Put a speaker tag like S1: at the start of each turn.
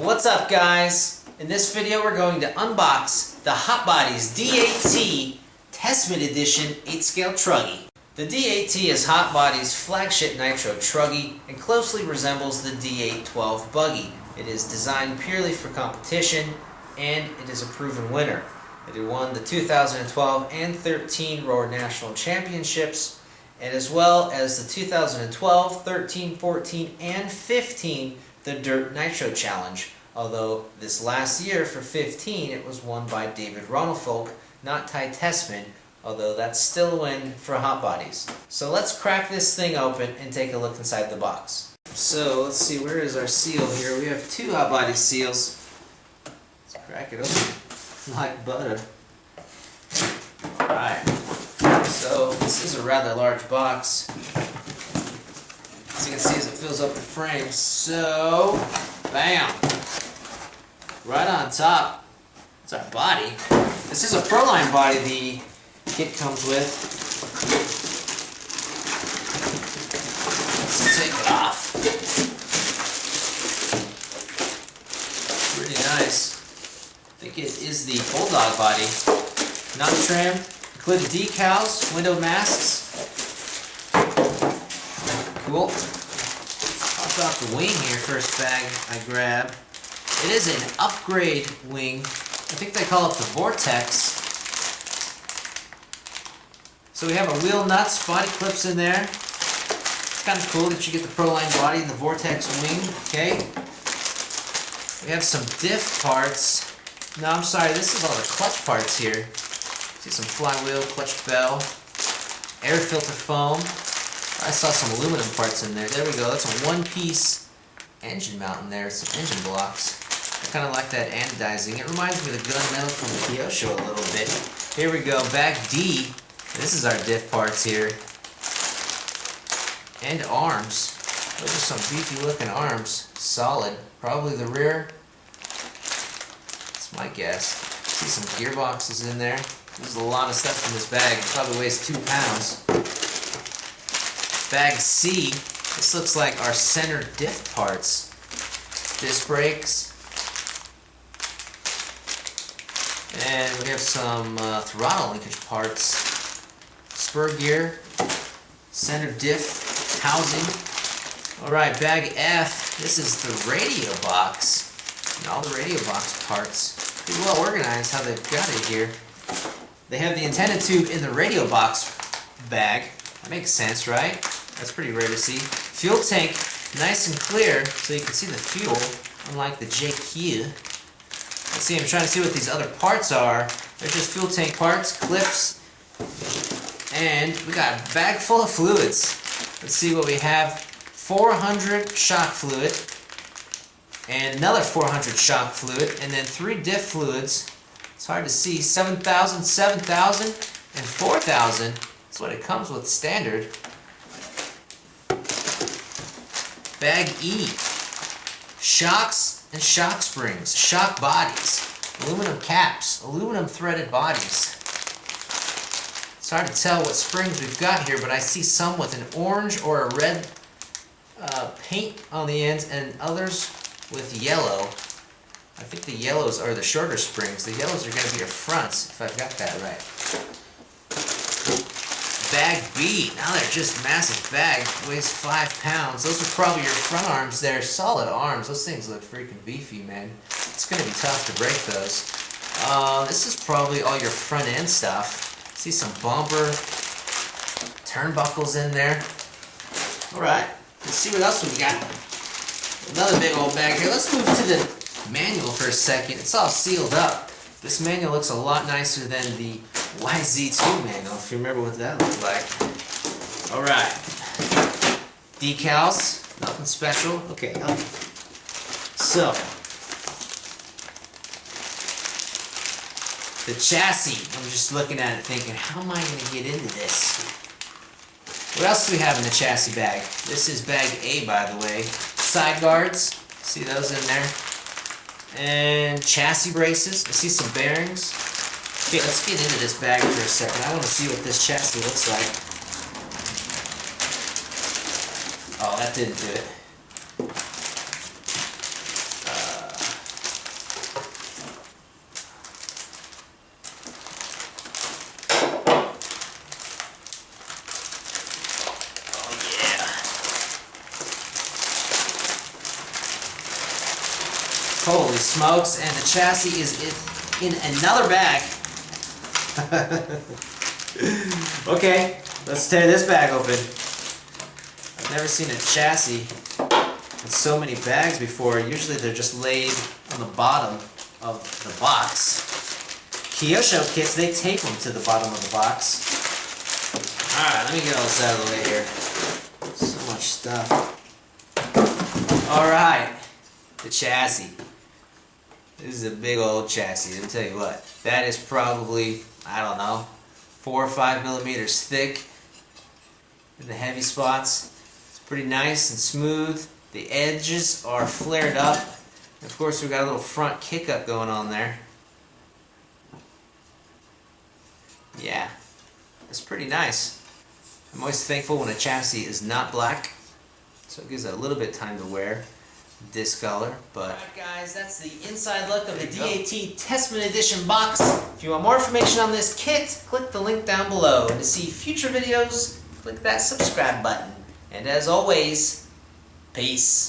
S1: What's up, guys? In this video we're going to unbox the Hot Bodies D8T Tessmann Edition 8-scale Truggy. The D8T is Hot Bodies' flagship Nitro Truggy and closely resembles the D812 Buggy. It is designed purely for competition and it is a proven winner. It won the 2012 and 13 Roar National Championships, and as well as the 2012, 13, 14, and 15 the Dirt Nitro Challenge, although this last year for 15 it was won by David Ronnefolk, not Ty Tessmann, although that's still a win for Hot Bodies. So let's crack this thing open and take a look inside the box. So let's see, where is our seal here? We have two Hot Bodies seals. Let's crack it open like butter. Alright, so this is a rather large box. As you can see, as it fills up the frame. So, bam! Right on top, it's our body. This is a Proline body the kit comes with. Let's take it off. Pretty nice. I think it is the Bulldog body. Not trimmed, included decals, window masks. Cool. Pop out the wing here, first bag I grab. It is an upgrade wing. I think they call it the Vortex. So we have a wheel nuts, body clips in there. It's kind of cool that you get the Proline body and the Vortex wing. Okay. We have some diff parts. No, I'm sorry, this is all the clutch parts here. See some flywheel, clutch bell, air filter foam. I saw some aluminum parts in there. There we go. That's a one-piece engine mount in there. Some engine blocks. I kind of like that anodizing. It reminds me of the gunmetal from the PO show a little bit. Here we go. Bag D. This is our diff parts here. And arms. Those are some beefy-looking arms. Solid. Probably the rear. That's my guess. See some gearboxes in there. There's a lot of stuff in this bag. It probably weighs 2 pounds. Bag C. This looks like our center diff parts. Disc brakes. And we have some throttle linkage parts. Spur gear. Center diff housing. Alright, bag F. This is the radio box. And all the radio box parts. Pretty well organized how they've got it here. They have the antenna tube in the radio box bag. That makes sense, right? That's pretty rare to see. Fuel tank, nice and clear, so you can see the fuel, unlike the JQ. Let's see, I'm trying to see what these other parts are. They're just fuel tank parts, clips, and we got a bag full of fluids. Let's see what we have. 400 shock fluid, and another 400 shock fluid, and then 3 diff fluids. It's hard to see. 7,000, 7,000, and 4,000. That's what it comes with standard. Bag E. Shocks and shock springs. Shock bodies. Aluminum caps. Aluminum threaded bodies. It's hard to tell what springs we've got here, but I see some with an orange or a red paint on the ends, and others with yellow. I think the yellows are the shorter springs. The yellows are going to be your fronts, if I've got that right. Bag B. Now they're just massive bag. Weighs 5 pounds. Those are probably your front arms there. Solid arms. Those things look freaking beefy, man. It's going to be tough to break those. This is probably all your front end stuff. See some bumper turnbuckles in there. Alright. Let's see what else we got. Another big old bag here. Let's move to the manual for a second. It's all sealed up. This manual looks a lot nicer than the YZ2 manual, if you remember what that looked like. Alright. Decals. Nothing special. Okay. So, the chassis. I'm just looking at it thinking, how am I going to get into this? What else do we have in the chassis bag? This is bag A, by the way. Side guards. See those in there? And chassis braces. I see some bearings. Okay, let's get into this bag for a second. I want to see what this chassis looks like. Oh, that didn't do it. Holy smokes, and the chassis is in another bag. Okay, let's tear this bag open. I've never seen a chassis with so many bags before. Usually they're just laid on the bottom of the box. Kyosho kits, they tape them to the bottom of the box. Alright, let me get all this out of the way here. So much stuff. Alright, the chassis. This is a big old chassis, let me tell you what. That is probably, I don't know, 4 or 5 millimeters thick in the heavy spots. It's pretty nice and smooth. The edges are flared up. And of course, we've got a little front kick up going on there. Yeah, it's pretty nice. I'm always thankful when a chassis is not black, so it gives it a little bit of time to wear. Discolor, but alright guys, that's the inside look of the D8T Tessmann Edition box. If you want more information on this kit, click the link down below. And to see future videos, click that subscribe button. And as always, peace.